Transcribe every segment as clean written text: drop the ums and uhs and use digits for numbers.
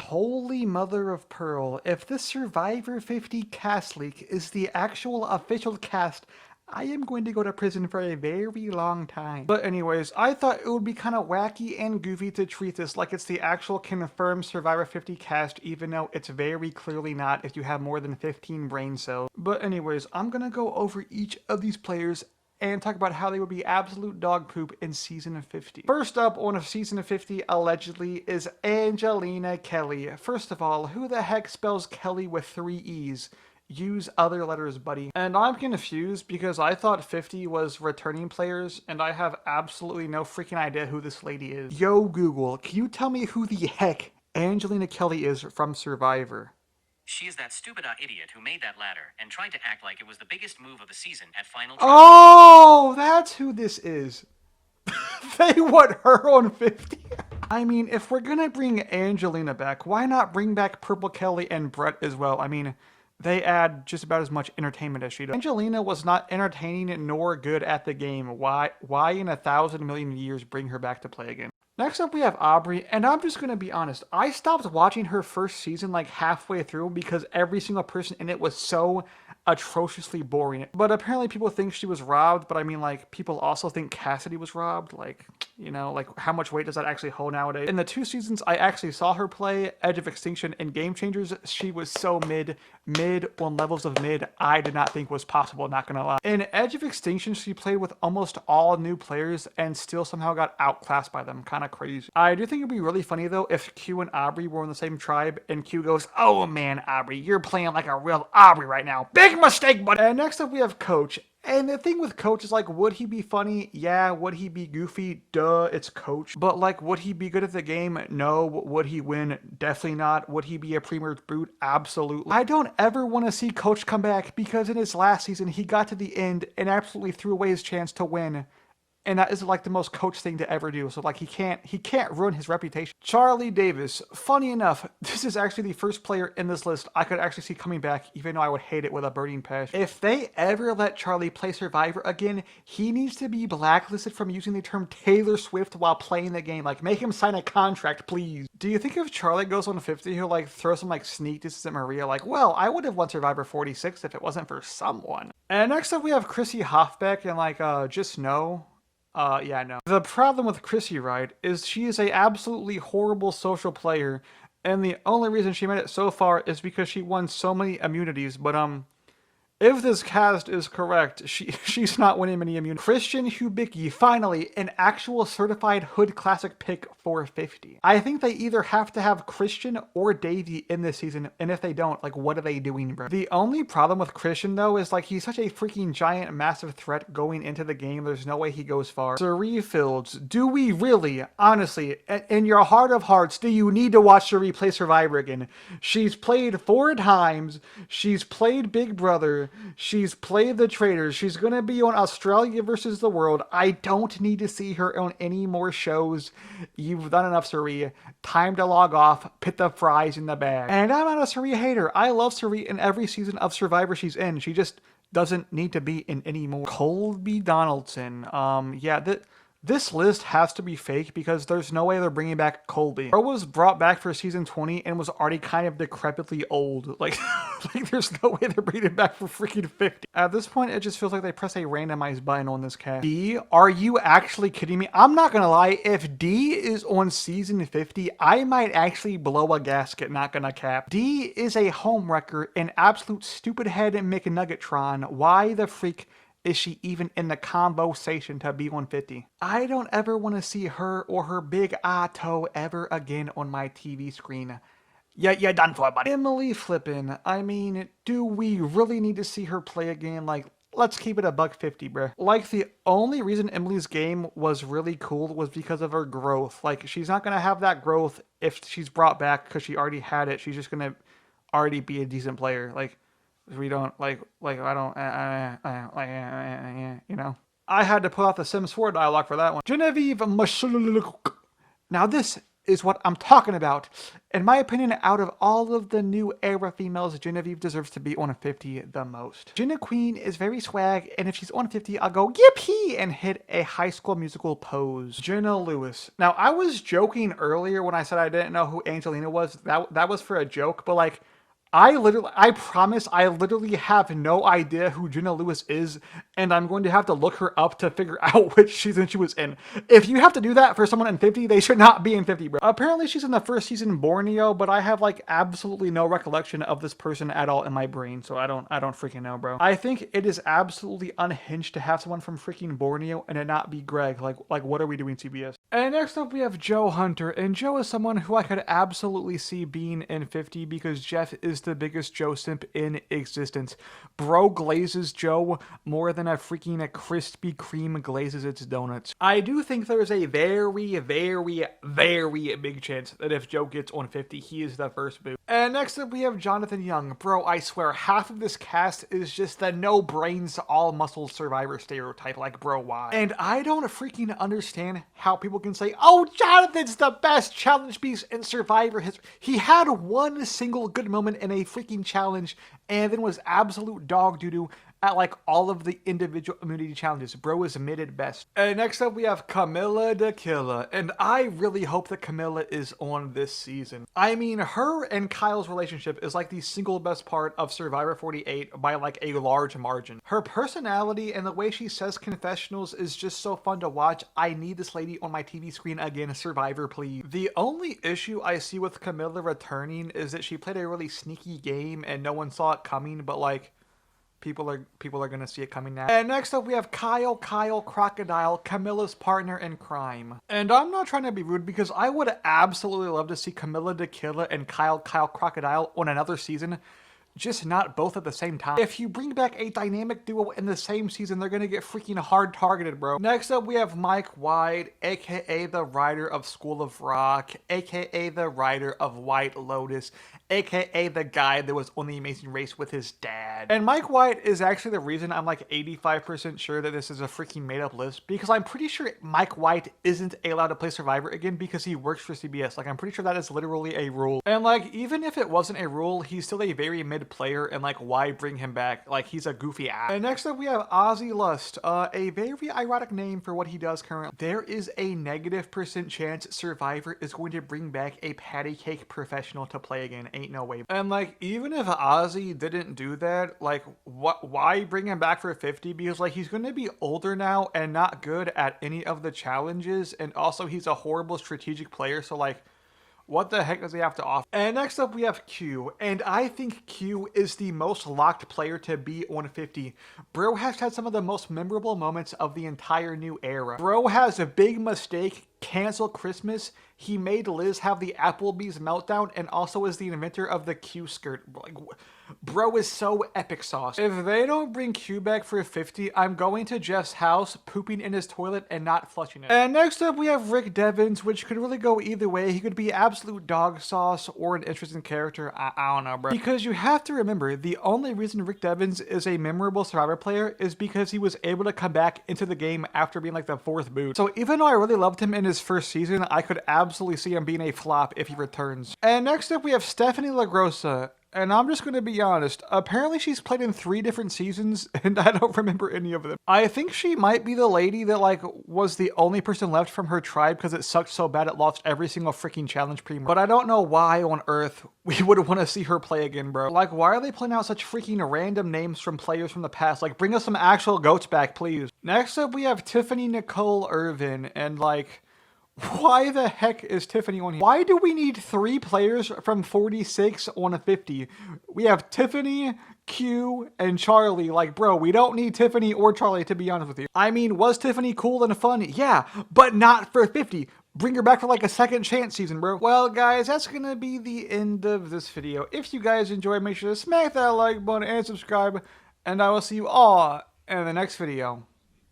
Holy mother of pearl, if this Survivor 50 cast leak is the actual official cast, I am going to go to prison for a very long time. But anyways, I thought it would be kind of wacky and goofy to treat this like it's the actual confirmed Survivor 50 cast, even though it's very clearly not if you have more than 15 brain cells. But anyways, I'm gonna go over each of these players and talk about how they would be absolute dog poop in season 50. First up on season 50, allegedly, is Angelina Kelly. First of all, who the heck spells Kelly with 3 E's? Use other letters, buddy. And I'm confused because I thought 50 was returning players, and I have absolutely no freaking idea who this lady is. Yo, Google, can you tell me who the heck Angelina Kelly is from Survivor? She is that stupid idiot who made that ladder and tried to act like it was the biggest move of the season at Final Try. Oh, that's who this is. They want her on 50. I mean, if we're gonna bring Angelina back, why not bring back Purple Kelly and Brett as well? I mean, they add just about as much entertainment as she does. Angelina was not entertaining nor good at the game. Why in 1,000,000,000 years bring her back to play again? Next up, we have Aubrey, and I'm just gonna be honest. I stopped watching her first season like halfway through because every single person in it was so atrociously boring. But apparently people think she was robbed, but I mean, like, people also think Cassidy was robbed. Like, you know, like, how much weight does that actually hold nowadays? In the 2 seasons I actually saw her play, Edge of Extinction and Game Changers, she was so mid on levels of mid I did not think was possible, not gonna lie. In Edge of Extinction, she played with almost all new players and still somehow got outclassed by them. Kinda crazy. I do think it'd be really funny though if Q and Aubrey were in the same tribe and Q goes, "Oh man, Aubrey, you're playing like a real Aubrey right now. Big mistake, buddy." And next up we have Coach. And the thing with Coach is, like, would he be funny? Yeah. Would he be goofy? Duh, it's Coach. But, like, would he be good at the game? No. Would he win? Definitely not. Would he be a premier brute? Absolutely. I don't ever want to see Coach come back because in his last season, he got to the end and absolutely threw away his chance to win. And that is like the most Coach thing to ever do. So like he can't ruin his reputation. Charlie Davis. Funny enough, this is actually the first player in this list I could actually see coming back, even though I would hate it with a burning passion. If they ever let Charlie play Survivor again, he needs to be blacklisted from using the term Taylor Swift while playing the game. Like, make him sign a contract, please. Do you think if Charlie goes on 50, he'll like throw some like sneak disses at Maria? Like, well, I would have won Survivor 46 if it wasn't for someone. And next up we have Chrissy Hoffbeck and like Just Know. Yeah, no. The problem with Chrissy, right, is she is a absolutely horrible social player, and the only reason she made it so far is because she won so many immunities, but if this cast is correct, she's not winning many immunities. Christian Hubicki, finally, an actual certified Hood Classic pick for 50. I think they either have to have Christian or Davey in this season, and if they don't, like, what are they doing, bro? The only problem with Christian, though, is, like, he's such a freaking giant, massive threat going into the game, there's no way he goes far. Sheree Fields, do we really, honestly, in your heart of hearts, do you need to watch Sheree play Survivor again? She's played 4 times, she's played Big Brother, she's played the Traitors. She's gonna be on Australia versus the World. I don't need to see her on any more shows. You've done enough, Suri. Time to log off. Put the fries in the bag. And I'm not a Suri hater. I love Suri in every season of Survivor she's in. She just doesn't need to be in any more. Colby Donaldson. Yeah, this list has to be fake because there's no way they're bringing back Colby. Bro was brought back for season 20 and was already kind of decrepitly old. Like, like there's no way they're bringing it back for freaking 50. At this point, it just feels like they press a randomized button on this cast. D, are you actually kidding me? I'm not gonna lie, if D is on season 50, I might actually blow a gasket, not gonna cap. D is a homewrecker, an absolute stupid head McNuggetron. Why the freak is she even in the conversation to be 150? I don't ever want to see her or her big toe ever again on my TV screen. Yeah, you're done for, buddy. Emily Flippin. I mean, do we really need to see her play again? Like, let's keep it a $150, bruh. Like, the only reason Emily's game was really cool was because of her growth. Like, she's not gonna have that growth if she's brought back because she already had it. She's just gonna already be a decent player. Like, we don't I don't you know. I had to pull out the Sims 4 dialogue for that one. Genevieve Now this is what I'm talking about. In my opinion, out of all of the new era females, Genevieve deserves to be on 50 the most. Jenna Queen is very swag, and if she's on 50, I'll go yippee and hit a High School Musical pose. Jenna Lewis. Now, I was joking earlier when I said I didn't know who Angelina was. That was for a joke, but like, I promise, I literally have no idea who Jenna Lewis is, and I'm going to have to look her up to figure out which season she was in. If you have to do that for someone in 50, they should not be in 50, bro. Apparently she's in the first season Borneo, but I have like absolutely no recollection of this person at all in my brain, so I don't freaking know, bro. I think it is absolutely unhinged to have someone from freaking Borneo and it not be Greg. Like what are we doing, CBS? And next up we have Joe Hunter, and Joe is someone who I could absolutely see being in 50 because Jeff is the biggest Joe simp in existence. Bro glazes Joe more than a freaking Krispy Kreme glazes its donuts. I do think there's a very, very, very big chance that if Joe gets on 50, he is the first boot. And next up we have Jonathan Young. Bro, I swear, half of this cast is just the no brains, all muscle survivor stereotype. Like, bro, why? And I don't freaking understand how people can say, oh, Jonathan's the best challenge piece in Survivor history. He had one single good moment in a freaking challenge and then was absolute dog doo-doo at like all of the individual immunity challenges. Bro is mid at best. And next up we have Camilla the Killer, and I really hope that Camilla is on this season. I mean, her and Kyle's relationship is like the single best part of Survivor 48 by like a large margin. Her personality and the way she says confessionals is just so fun to watch. I need this lady on my TV screen again, Survivor please. The only issue I see with Camilla returning is that she played a really sneaky game and no one saw it coming, but like, people are gonna see it coming now. And next up we have Kyle Crocodile, Camilla's partner in crime. And I'm not trying to be rude because I would absolutely love to see Camilla the Killer and Kyle Crocodile on another season, just not both at the same time. If you bring back a dynamic duo in the same season, they're gonna get freaking hard targeted, bro. Next up we have Mike White, aka the writer of School of Rock, aka the writer of White Lotus, aka the guy that was on The Amazing Race with his dad. And Mike White is actually the reason I'm like 85% sure that this is a freaking made up list, because I'm pretty sure Mike White isn't allowed to play Survivor again because he works for CBS. Like, I'm pretty sure that is literally a rule. And like, even if it wasn't a rule, he's still a very mid player, and like, why bring him back? Like, he's a goofy ass. And next up we have Ozzy Lust, a very ironic name for what he does currently. There is a -% chance Survivor is going to bring back a patty cake professional to play again. Ain't no way. And like, even if Ozzy didn't do that, like, why bring him back for 50? Because like, he's going to be older now and not good at any of the challenges, and also he's a horrible strategic player, so like, what the heck does he have to offer? And next up we have Q, and I think Q is the most locked player to be on 50. Bro has had some of the most memorable moments of the entire new era. Bro has a big mistake, cancel Christmas. He made Liz have the Applebee's meltdown, and also is the inventor of the Q skirt. Like, bro is so epic sauce. If they don't bring Q back for 50, I'm going to Jeff's house, pooping in his toilet and not flushing it. And next up we have Rick Devens, which could really go either way. He could be absolute dog sauce or an interesting character. I don't know, bro. Because you have to remember, the only reason Rick Devens is a memorable Survivor player is because he was able to come back into the game after being like the 4th boot. So even though I really loved him in his first season, I could absolutely see him being a flop if he returns. And next up we have Stephanie LaGrossa. And I'm just going to be honest, apparently she's played in 3 different seasons, and I don't remember any of them. I think she might be the lady that, like, was the only person left from her tribe because it sucked so bad it lost every single freaking challenge pre-merge. But I don't know why on earth we would want to see her play again, bro. Like, why are they playing out such freaking random names from players from the past? Like, bring us some actual goats back, please. Next up, we have Tiffany Nicole Irvin, and, like, why the heck is Tiffany on here? Why do we need 3 players from 46 on a 50? We have Tiffany, Q, and Charlie. Like, bro, we don't need Tiffany or Charlie, to be honest with you. I mean, was Tiffany cool and fun? Yeah, but not for 50. Bring her back for like a second chance season, bro. Well, guys, that's gonna be the end of this video. If you guys enjoyed, make sure to smack that like button and subscribe. And I will see you all in the next video.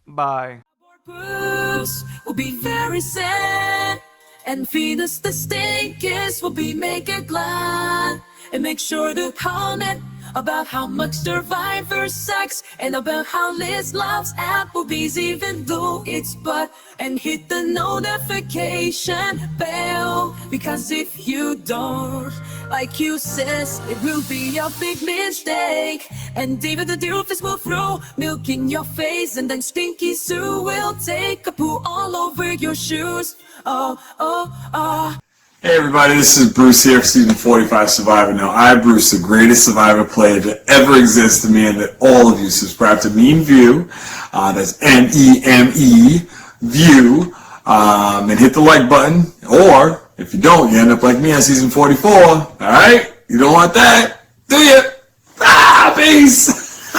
Bye. Bruce will be very sad, and feed us the steak, yes, we'll be make it glad. And make sure to comment about how much Survivor sucks, and about how Liz loves Applebee's even though it's but. And hit the notification bell, because if you don't, like you says, it will be a big mistake. And David the doofus will throw milk in your face, and then Stinky Sue will take a poo all over your shoes. Oh, oh, oh. Hey everybody, this is Bruce here for season 45 Survivor. Now I, Bruce, the greatest Survivor player to ever exist, demand that all of you subscribe to Meme View, that's N-E-M-E, View, and hit the like button, or if you don't, you end up like me on season 44, alright? You don't want that, do you? Peace!